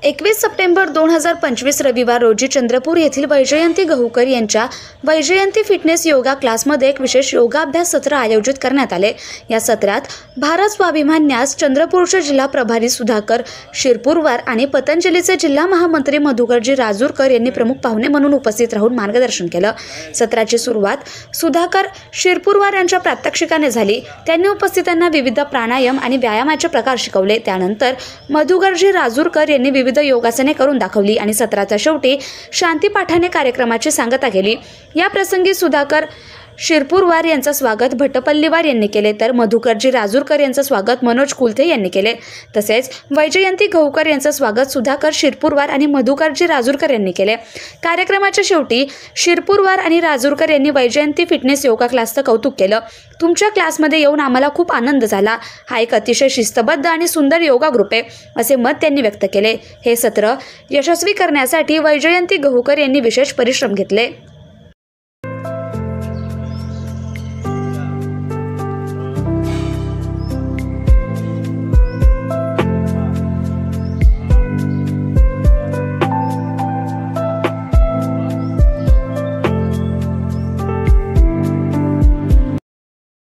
21 September 2025 रविवार रोजी चंद्रपूर येथील वैजयंती गहूकर यांच्या वैजयंती फिटनेस योगा क्लासमध्ये एक विशेष योगाभ्यास सत्र आयोजित करण्यात आले। या सत्रात भारत स्वाभिमान न्यास चंद्रपूरचे जिल्हा प्रभारी सुधाकर शिरपूरवार आणि पतंजलीचे जिल्हा महामंत्री मधुकरजी राजूरकर यांनी प्रमुख पाहुणे म्हणून उपस्थित राहून मार्गदर्शन केलं। सत्राची सुरुवात सुधाकर शिरपूरवार यांच्या प्रात्यक्षिकाने झाली। त्यांनी उपस्थितांना विविध प्राणायाम आणि व्यायामाचे प्रकार शिकवले। त्यानंतर मधुकरजी राजूरकर यांनी विविध योगासने करून दाखवली आणि सत्राच्या शेवटी शांतीपाठाने कार्यक्रमाची सांगता केली। या प्रसंगी सुधाकर शिरपूरवार यांचं स्वागत भट्टपल्लीवार यांनी केले, तर मधुकरजी राजूरकर यांचं स्वागत मनोज कुलथे यांनी केले। तसेच वैजयंती गहूकर यांचं स्वागत सुधाकर शिरपूरवार आणि मधुकरजी राजूरकर यांनी केले। कार्यक्रमाच्या शेवटी शिरपूरवार आणि राजूरकर यांनी वैजयंती फिटनेस योगा क्लासचं कौतुक केलं। तुमच्या क्लासमध्ये येऊन आम्हाला खूप आनंद झाला। हा एक अतिशय शिस्तबद्ध आणि सुंदर योगा ग्रुप आहे, असे मत त्यांनी व्यक्त केले। हे सत्र यशस्वी करण्यासाठी वैजयंती गहूकर यांनी विशेष परिश्रम घेतले।